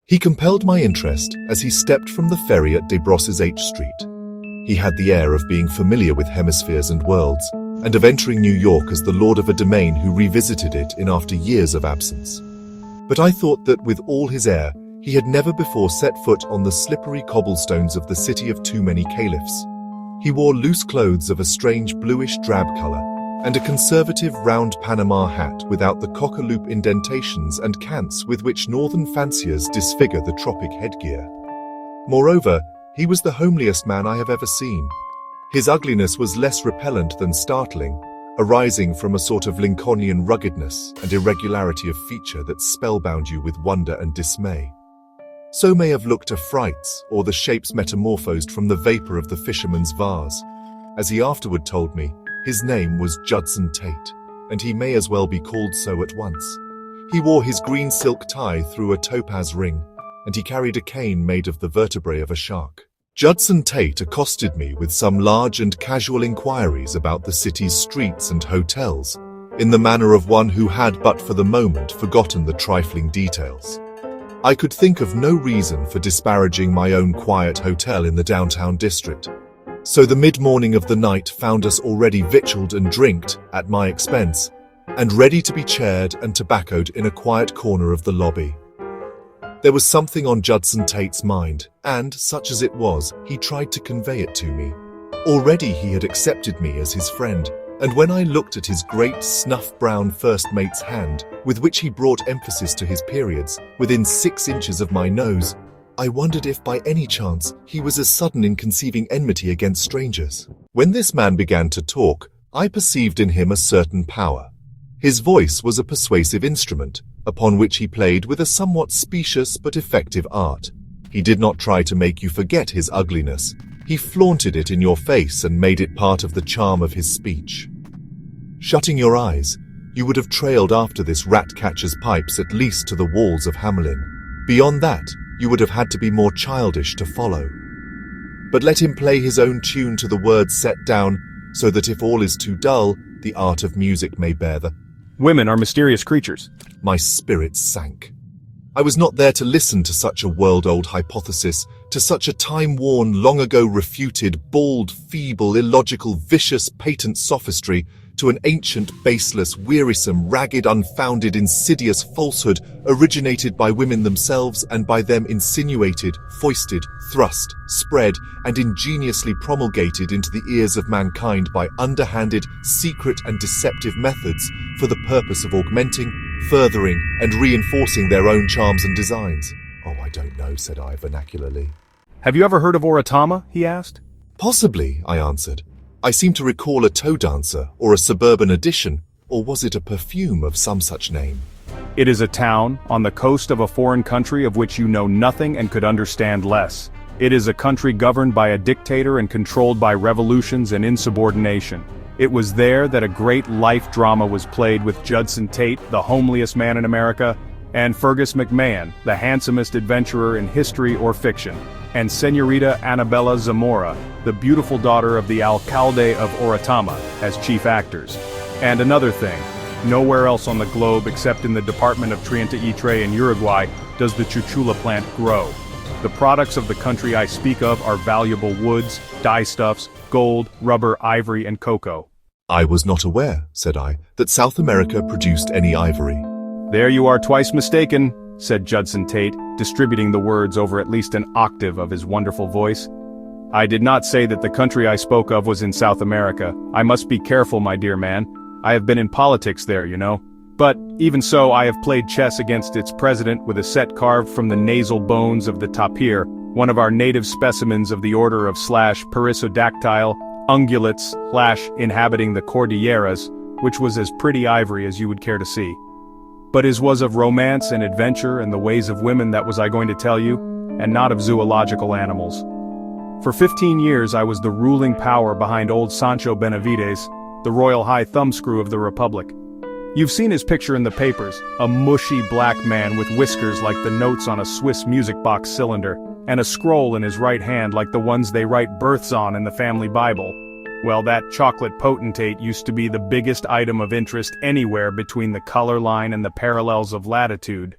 He compelled my interest as he stepped from the ferry at Desbrosses H Street. He had the air of being familiar with hemispheres and worlds, and of entering New York as the lord of a domain who revisited it in after years of absence. But I thought that with all his air, he had never before set foot on the slippery cobblestones of the city of too many caliphs. He wore loose clothes of a strange bluish-drab color, and a conservative round Panama hat without the cockaloop indentations and cants with which northern fanciers disfigure the tropic headgear. Moreover, he was the homeliest man I have ever seen. His ugliness was less repellent than startling, arising from a sort of Lincolnian ruggedness and irregularity of feature that spellbound you with wonder and dismay. So may have looked Afrites, or the shapes metamorphosed from the vapor of the fisherman's vase. As he afterward told me, his name was Judson Tate, and he may as well be called so at once. He wore his green silk tie through a topaz ring, and he carried a cane made of the vertebrae of a shark. Judson Tate accosted me with some large and casual inquiries about the city's streets and hotels, in the manner of one who had but for the moment forgotten the trifling details. I could think of no reason for disparaging my own quiet hotel in the downtown district, so the mid-morning of the night found us already victualled and drinked at my expense, and ready to be chaired and tobaccoed in a quiet corner of the lobby. There was something on Judson Tate's mind, and, such as it was, he tried to convey it to me. Already he had accepted me as his friend, and when I looked at his great snuff-brown first mate's hand, with which he brought emphasis to his periods, within 6 inches of my nose, I wondered if by any chance he was as sudden in conceiving enmity against strangers. When this man began to talk, I perceived in him a certain power. His voice was a persuasive instrument, upon which he played with a somewhat specious but effective art. He did not try to make you forget his ugliness. He flaunted it in your face and made it part of the charm of his speech. Shutting your eyes, you would have trailed after this rat-catcher's pipes at least to the walls of Hamelin. Beyond that, you would have had to be more childish to follow. But let him play his own tune to the words set down, so that if all is too dull, the art of music may bear the... Women are mysterious creatures. My spirits sank. I was not there to listen to such a world-old hypothesis, to such a time-worn, long-ago refuted, bald, feeble, illogical, vicious, patent sophistry, to an ancient, baseless, wearisome, ragged, unfounded, insidious falsehood originated by women themselves and by them insinuated, foisted, thrust, spread, and ingeniously promulgated into the ears of mankind by underhanded, secret, and deceptive methods for the purpose of augmenting, furthering, and reinforcing their own charms and designs. Oh, I don't know, said I vernacularly. Have you ever heard of Oratama? He asked. Possibly, I answered. I seem to recall a toe dancer, or a suburban addition, or was it a perfume of some such name? It is a town, on the coast of a foreign country of which you know nothing and could understand less. It is a country governed by a dictator and controlled by revolutions and insubordination. It was there that a great life drama was played with Judson Tate, the homeliest man in America, and Fergus McMahon, the handsomest adventurer in history or fiction, and Señorita Annabella Zamora, the beautiful daughter of the alcalde of Oratama, as chief actors. And another thing, nowhere else on the globe except in the department of Triente Itre in Uruguay does the chuchula plant grow. The products of the country I speak of are valuable woods, dyestuffs, gold, rubber, ivory, and cocoa. I was not aware, said I, that South America produced any ivory. There you are twice mistaken, said Judson Tate, distributing the words over at least an octave of his wonderful voice. I did not say that the country I spoke of was in South America. I must be careful, my dear man. I have been in politics there, you know. But, even so, I have played chess against its president with a set carved from the nasal bones of the tapir, one of our native specimens of the order of /perissodactyle, ungulates / inhabiting the Cordilleras, which was as pretty ivory as you would care to see. But his was of romance and adventure and the ways of women that was I going to tell you, and not of zoological animals. For 15 years I was the ruling power behind old Sancho Benavides, the royal high thumbscrew of the Republic. You've seen his picture in the papers, a mushy black man with whiskers like the notes on a Swiss music box cylinder, and a scroll in his right hand like the ones they write births on in the family Bible. Well, that chocolate potentate used to be the biggest item of interest anywhere between the color line and the parallels of latitude.